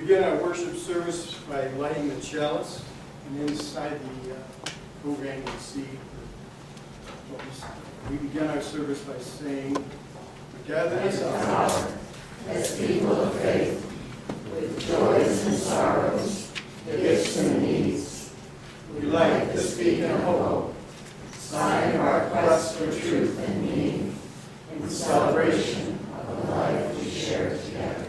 begin our worship service by lighting the chalice, and inside the program you'll see we begin our service by saying, "Together as our as people of faith, with joys and sorrows, gifts and needs, we like to speak in hope, sign of our quest for truth and meaning, in celebration of the life we share together."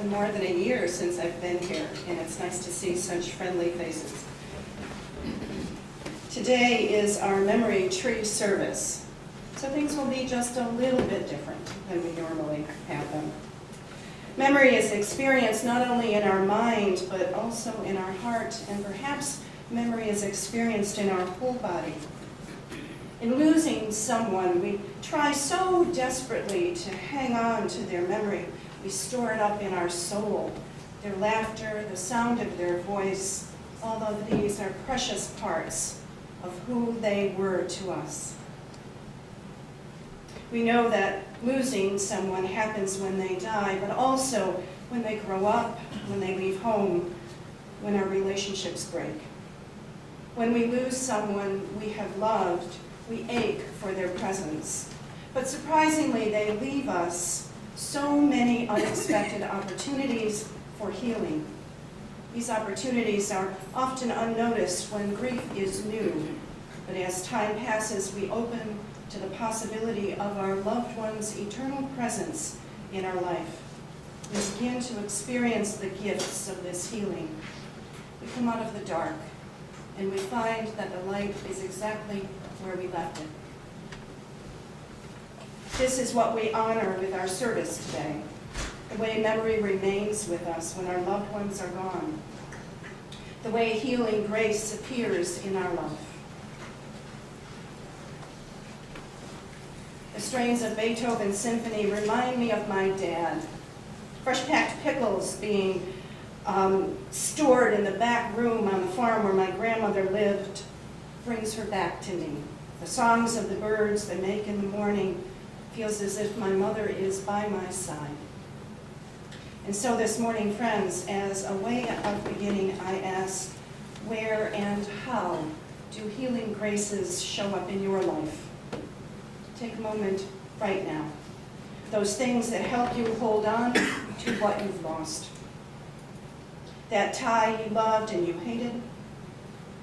More than a year since I've been here, and it's nice to see such friendly faces. Today is our memory tree service, so things will be just a little bit different than we normally have them. Memory is experienced not only in our mind, but also in our heart, and perhaps memory is experienced in our whole body. In losing someone, we try so desperately to hang on to their memory. We store it up in our soul, their laughter, the sound of their voice. All of these are precious parts of who they were to us. We know that losing someone happens when they die, but also when they grow up, when they leave home, when our relationships break. When we lose someone we have loved, we ache for their presence. But surprisingly, they leave us so many unexpected opportunities for healing. These opportunities are often unnoticed when grief is new, but as time passes, we open to the possibility of our loved one's eternal presence in our life. We begin to experience the gifts of this healing. We come out of the dark, and we find that the light is exactly where we left it. This is what we honor with our service today, the way memory remains with us when our loved ones are gone, the way healing grace appears in our life. The strains of Beethoven's symphony remind me of my dad. Fresh-packed pickles being stored in the back room on the farm where my grandmother lived brings her back to me. The songs of the birds they make in the morning feels as if my mother is by my side. And so this morning, friends, as a way of beginning, I ask, where and how do healing graces show up in your life? Take a moment right now. Those things that help you hold on to what you've lost. That tie you loved and you hated.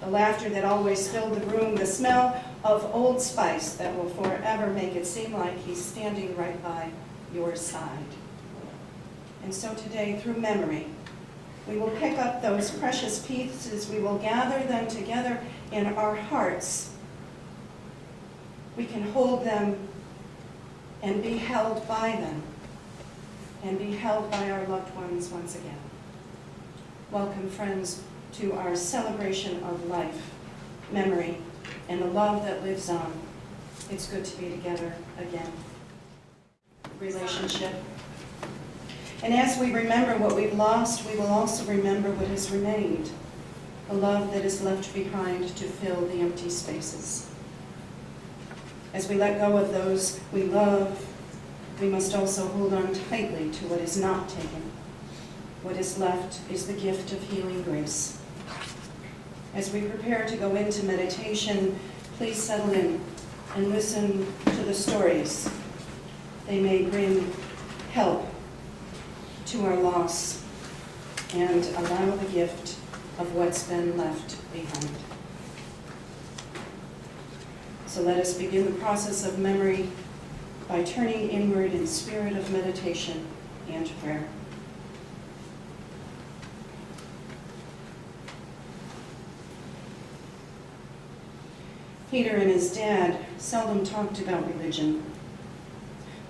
The laughter that always filled the room. The smell of Old Spice that will forever make it seem like he's standing right by your side. And so today, through memory, we will pick up those precious pieces. We will gather them together in our hearts. We can hold them and be held by them and be held by our loved ones once again. Welcome, friends, to our celebration of life, memory, and the love that lives on. It's good to be together again. Relationship. And as we remember what we've lost, we will also remember what has remained, the love that is left behind to fill the empty spaces. As we let go of those we love, we must also hold on tightly to what is not taken. What is left is the gift of healing grace. As we prepare to go into meditation, please settle in and listen to the stories. They may bring help to our loss and allow the gift of what's been left behind. So let us begin the process of memory by turning inward in spirit of meditation and prayer. Peter and his dad seldom talked about religion.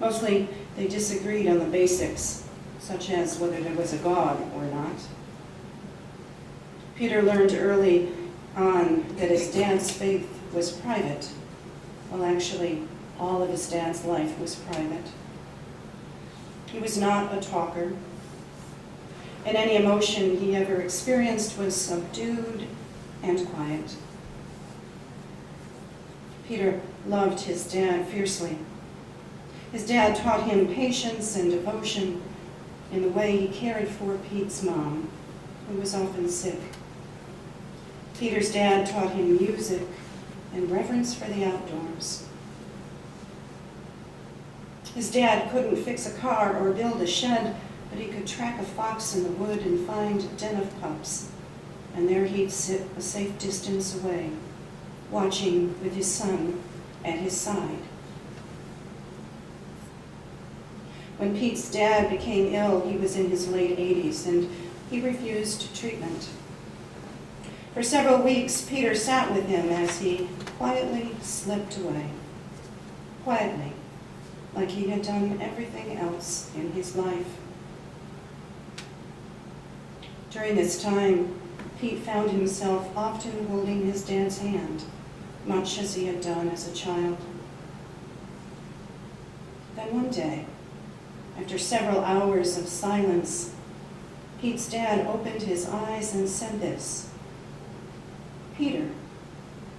Mostly, they disagreed on the basics, such as whether there was a God or not. Peter learned early on that his dad's faith was private. Well, actually, all of his dad's life was private. He was not a talker, and any emotion he ever experienced was subdued and quiet. Peter loved his dad fiercely. His dad taught him patience and devotion in the way he cared for Pete's mom, who was often sick. Peter's dad taught him music and reverence for the outdoors. His dad couldn't fix a car or build a shed, but he could track a fox in the wood and find a den of pups, and there he'd sit a safe distance away, watching with his son at his side. When Pete's dad became ill, he was in his late 80s, and he refused treatment. For several weeks, Peter sat with him as he quietly slipped away. Quietly, like he had done everything else in his life. During this time, Pete found himself often holding his dad's hand, much as he had done as a child. Then one day, after several hours of silence, Pete's dad opened his eyes and said this, "Peter,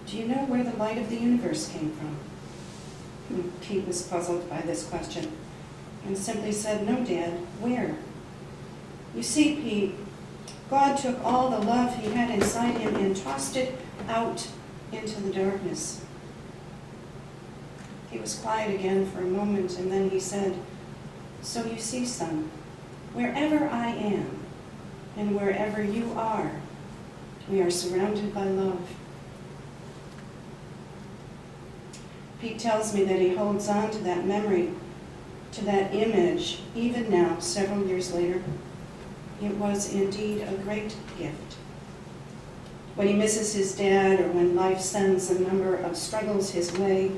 do you know where the light of the universe came from?" Pete was puzzled by this question and simply said, "No, Dad, where?" "You see, Pete, God took all the love he had inside him and tossed it out into the darkness." He was quiet again for a moment, and then he said, "So you see, son, wherever I am and wherever you are, we are surrounded by love." Pete tells me that he holds on to that memory, to that image, even now, several years later. It was indeed a great gift. When he misses his dad or when life sends a number of struggles his way,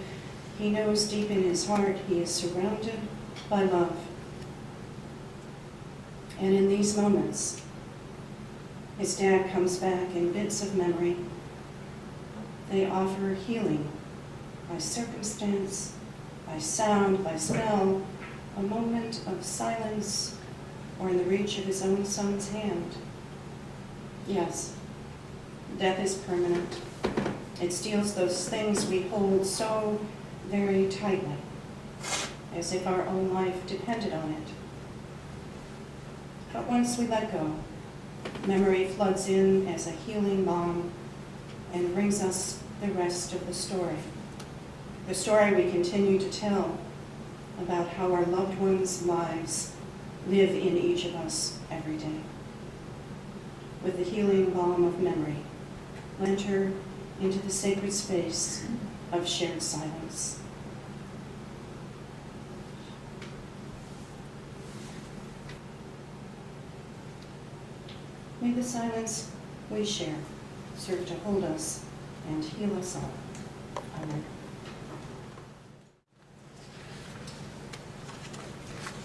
he knows deep in his heart he is surrounded by love. And in these moments, his dad comes back in bits of memory. They offer healing by circumstance, by sound, by smell, a moment of silence, or in the reach of his own son's hand. Yes, death is permanent. It steals those things we hold so very tightly, as if our own life depended on it. But once we let go, memory floods in as a healing balm and brings us the rest of the story. The story we continue to tell about how our loved ones' lives live in each of us every day. With the healing balm of memory, enter into the sacred space of shared silence. May the silence we share serve to hold us and heal us all. Amen.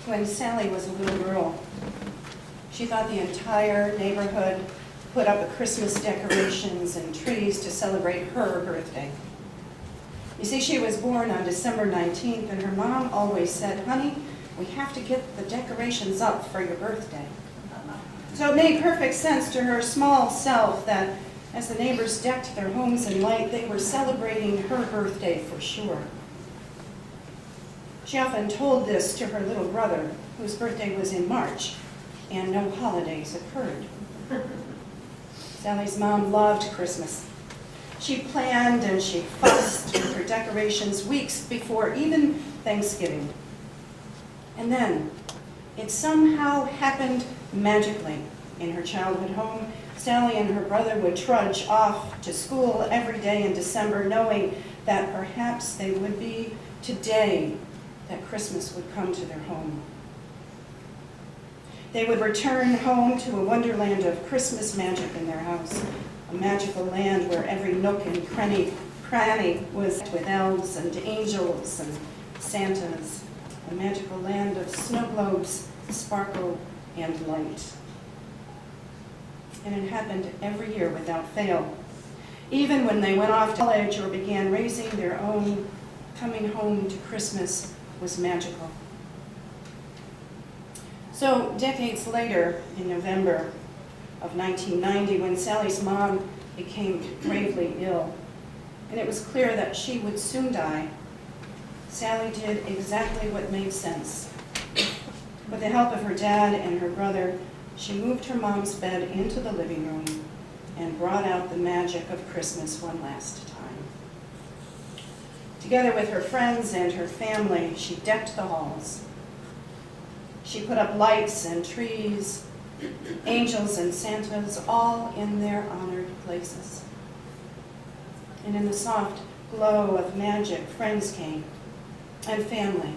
When Sally was a little girl, she thought the entire neighborhood put up Christmas decorations and trees to celebrate her birthday. You see, she was born on December 19th, and her mom always said, "Honey, we have to get the decorations up for your birthday." So it made perfect sense to her small self that as the neighbors decked their homes in light, they were celebrating her birthday for sure. She often told this to her little brother, whose birthday was in March, and no holidays occurred. Sally's mom loved Christmas. She planned and she fussed with her decorations weeks before even Thanksgiving. And then, it somehow happened magically. In her childhood home, Sally and her brother would trudge off to school every day in December, knowing that perhaps they would be today that Christmas would come to their home. They would return home to a wonderland of Christmas magic in their house, a magical land where every nook and cranny cranny was with elves and angels and Santas, a magical land of snow globes, sparkle, and light. And it happened every year without fail. Even when they went off to college or began raising their own, coming home to Christmas was magical. So decades later, in November of 1990, when Sally's mom became gravely ill, and it was clear that she would soon die, Sally did exactly what made sense. With the help of her dad and her brother, she moved her mom's bed into the living room and brought out the magic of Christmas one last time. Together with her friends and her family, she decked the halls. She put up lights and trees, angels and Santas, all in their honored places. And in the soft glow of magic, friends came, and family.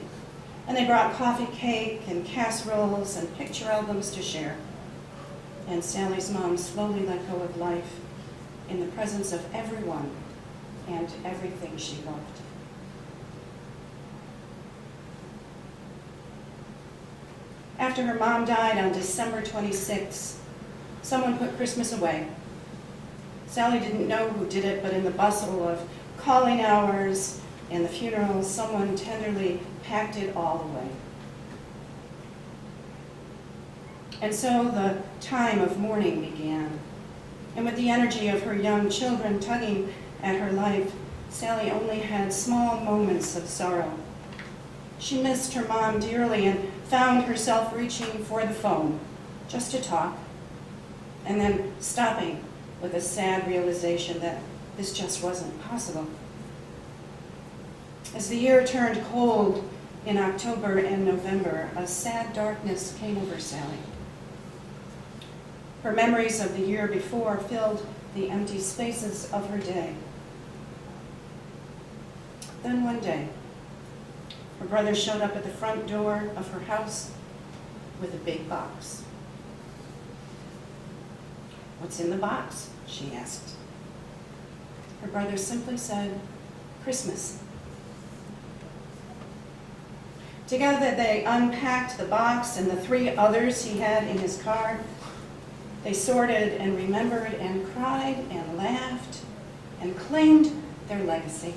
And they brought coffee cake and casseroles and picture albums to share. And Sally's mom slowly let go of life in the presence of everyone and everything she loved. After her mom died on December 26, someone put Christmas away. Sally didn't know who did it, but in the bustle of calling hours and the funeral, someone tenderly packed it all away. And so the time of mourning began. And with the energy of her young children tugging at her life, Sally only had small moments of sorrow. She missed her mom dearly and found herself reaching for the phone just to talk, and then stopping with a sad realization that this just wasn't possible. As the year turned cold in October and November, a sad darkness came over Sally. Her memories of the year before filled the empty spaces of her day. Then one day, her brother showed up at the front door of her house with a big box. "What's in the box?" she asked. Her brother simply said, "Christmas." Together they unpacked the box and the 3 others he had in his car. They sorted and remembered and cried and laughed and claimed their legacy.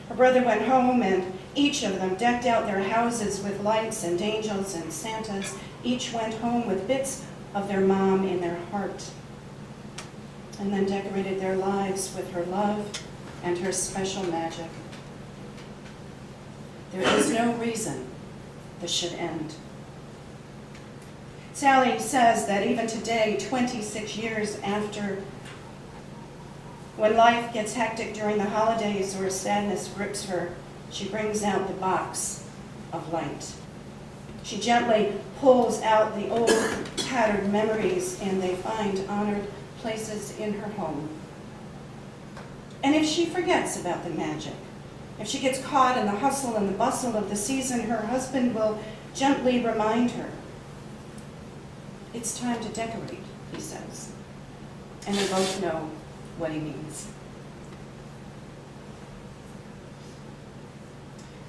Her brother went home, and each of them decked out their houses with lights and angels and Santas. Each went home with bits of their mom in their heart, and then decorated their lives with her love and her special magic. There is no reason this should end. Sally says that even today, 26 years after, when life gets hectic during the holidays or sadness grips her, she brings out the box of light. She gently pulls out the old, tattered memories, and they find honored places in her home. And if she forgets about the magic, if she gets caught in the hustle and the bustle of the season, her husband will gently remind her. "It's time to decorate," he says. And they both know what he means.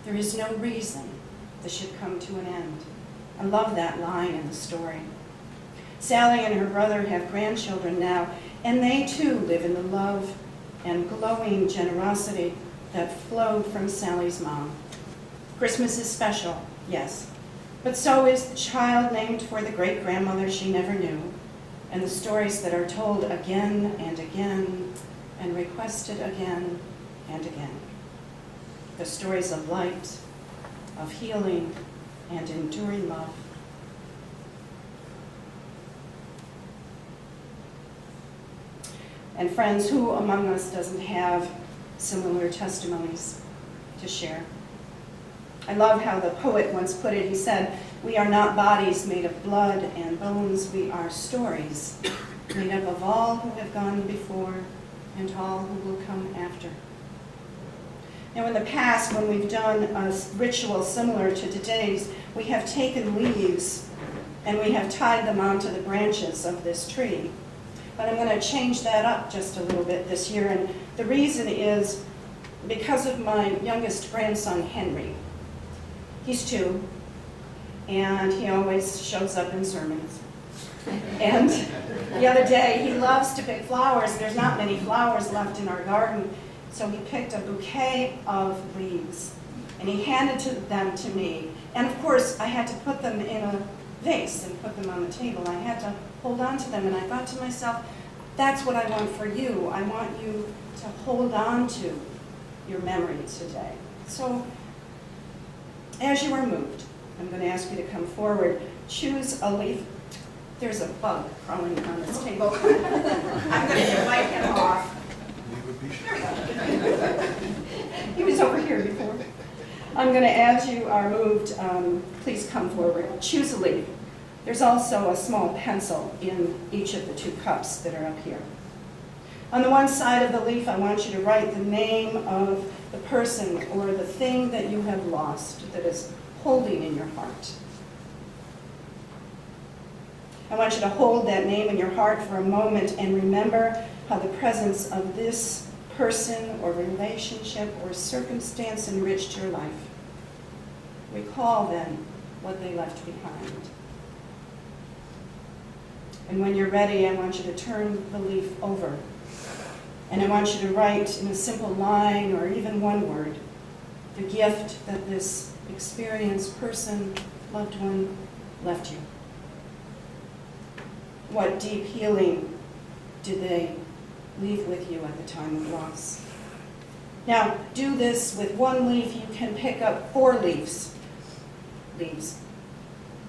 There is no reason this should come to an end. I love that line in the story. Sally and her brother have grandchildren now, and they too live in the love and glowing generosity that flowed from Sally's mom. Christmas is special, yes, but so is the child named for the great-grandmother she never knew, and the stories that are told again and again and requested again and again. The stories of light, of healing, and enduring love. And friends, who among us doesn't have similar testimonies to share? I love how the poet once put it. He said, "We are not bodies made of blood and bones. We are stories made up of all who have gone before and all who will come after." Now, in the past, when we've done a ritual similar to today's, we have taken leaves and we have tied them onto the branches of this tree. but I'm going to change that up just a little bit this year. And the reason is because of my youngest grandson, Henry. He's 2, and he always shows up in sermons. And the other day, he loves to pick flowers. There's not many flowers left in our garden, so he picked a bouquet of leaves, and he handed them to me. And of course, I had to put them in a vase and put them on the table. I had to hold on to them, and I thought to myself, that's what I want for you. I want you to hold on to your memory today. So, as you are moved, I'm going to ask you to come forward. Choose a leaf. There's a bug crawling on this table. I'm going to invite him off. He was over here before. I'm going to, as you are moved, please come forward. Choose a leaf. There's also a small pencil in each of the 2 cups that are up here. On the one side of the leaf, I want you to write the name of the person or the thing that you have lost that is holding in your heart. I want you to hold that name in your heart for a moment and remember how the presence of this person or relationship or circumstance enriched your life. Recall then what they left behind. And when you're ready, I want you to turn the leaf over. And I want you to write in a simple line or even one word the gift that this experienced person, loved one, left you. What deep healing did they leave with you at the time of loss? Now, do this with 1 leaf. You can pick up 4 leaves.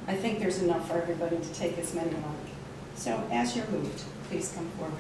I think there's enough for everybody to take as many like. So as you're moved, please come forward.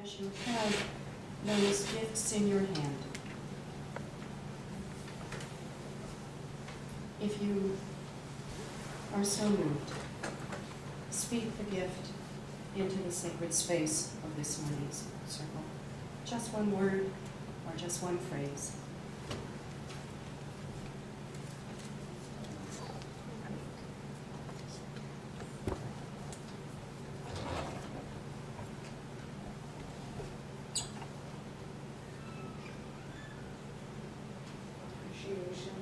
As you have those gifts in your hand, if you are so moved, speak the gift into the sacred space of this morning's circle. Just one word, or just one phrase. Appreciation.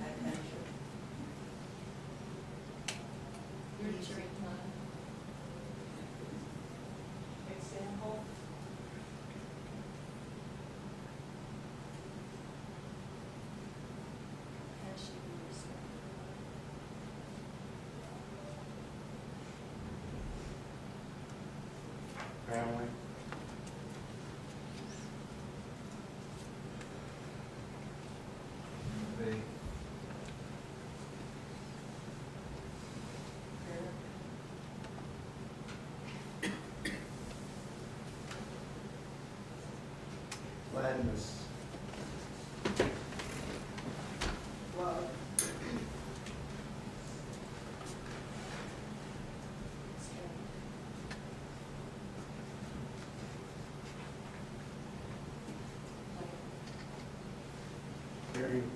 Attention. Nurturing love. Example. Passion and respect. Family. Faith. Prayer. Gladness. Love. Strength. Caring.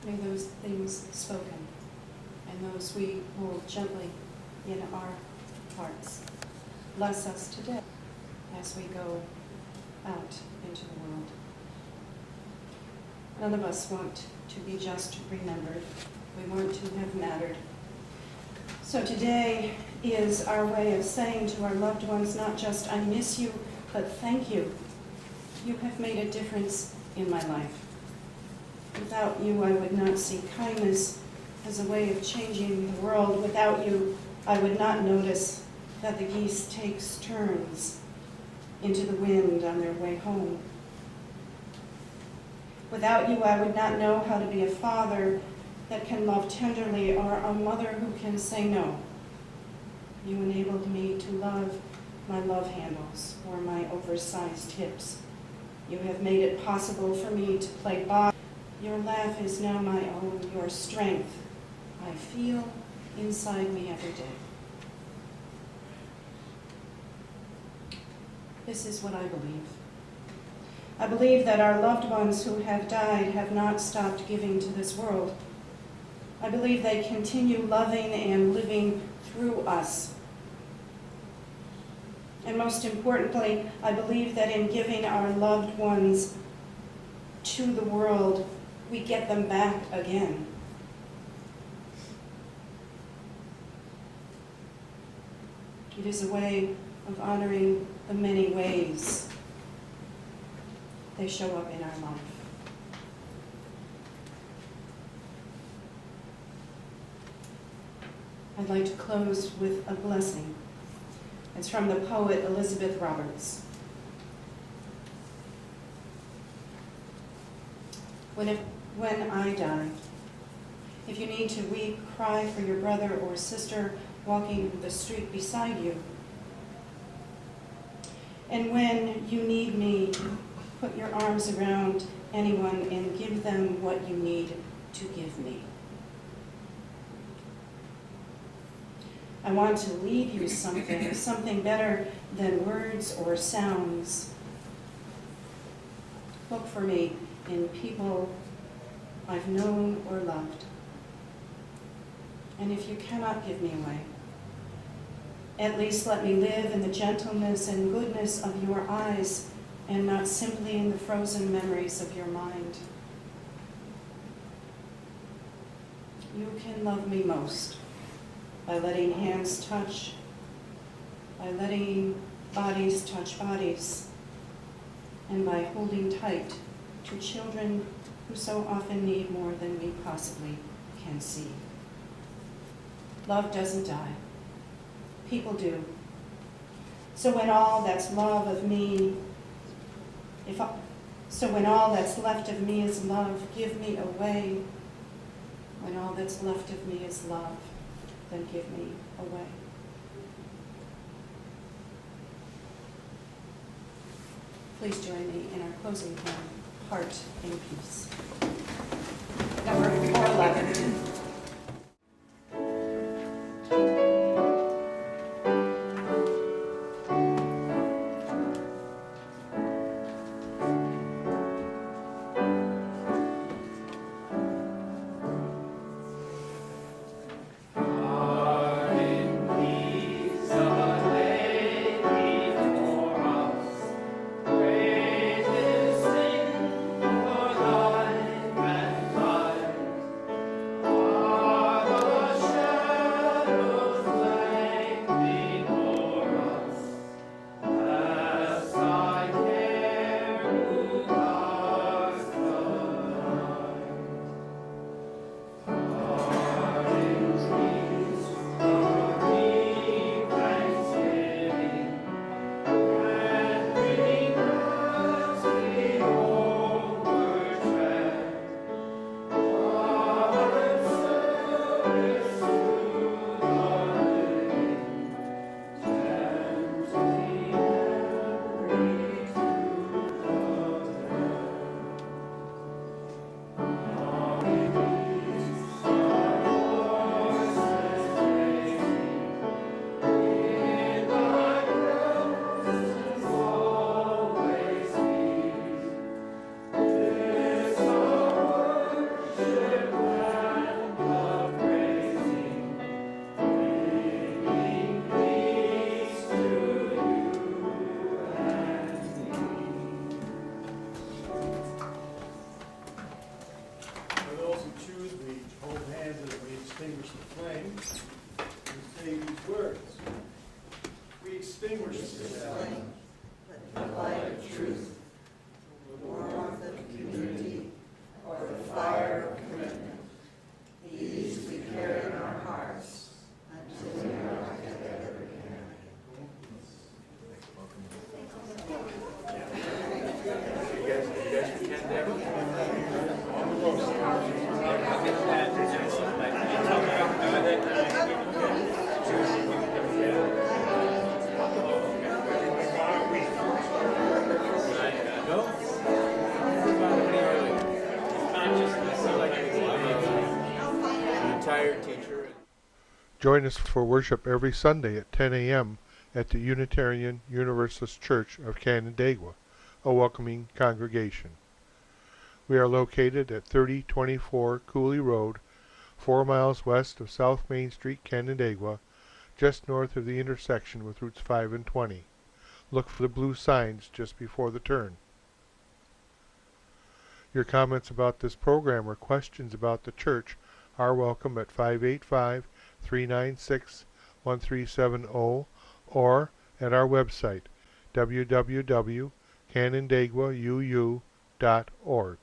May those things spoken and those we hold gently in our hearts bless us today as we go out into the world. None of us want to be just remembered. We want to have mattered. So today is our way of saying to our loved ones, not just I miss you, but thank you. You have made a difference in my life. Without you, I would not see kindness as a way of changing the world. Without you, I would not notice that the geese take turns into the wind on their way home. Without you, I would not know how to be a father that can love tenderly or a mother who can say no. You enabled me to love my love handles or my oversized hips. You have made it possible for me to play ball. Your laugh is now my own, your strength I feel inside me every day. This is what I believe. I believe that our loved ones who have died have not stopped giving to this world. I believe they continue loving and living through us. And most importantly, I believe that in giving our loved ones to the world, we get them back again. It is a way of honoring the many ways they show up in our life. I'd like to close with a blessing. It's from the poet Elizabeth Roberts. When I die, if you need to weep, cry for your brother or sister walking the street beside you. And when you need me, put your arms around anyone and give them what you need to give me. I want to leave you something better than words or sounds. Look for me in people I've known or loved. And if you cannot give me away, at least let me live in the gentleness and goodness of your eyes and not simply in the frozen memories of your mind. You can love me most by letting hands touch, by letting bodies touch bodies, and by holding tight to children who so often need more than we possibly can see. Love doesn't die. People do. So when all that's love of me, when all that's left of me is love, give me away. When all that's left of me is love, then give me away. Please join me in our closing hymn. depart in peace. Number 411. For those who choose, we hold hands as we extinguish the flame. We say these words. We extinguish the flame. The light of truth, the warmth of community, or the fire of commitment. These we carry in our hearts until we are together again. Join us for worship every Sunday at 10 a.m. at the Unitarian Universalist Church of Canandaigua, a welcoming congregation. We are located at 3024 Cooley Road, 4 miles west of South Main Street, Canandaigua, just north of the intersection with Routes 5 and 20. Look for the blue signs just before the turn. Your comments about this program or questions about the church are welcome at 585-396-1370 or at our website, www.canandaiguauu.org.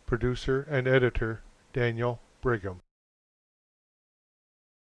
Producer and editor, Daniel Brigham.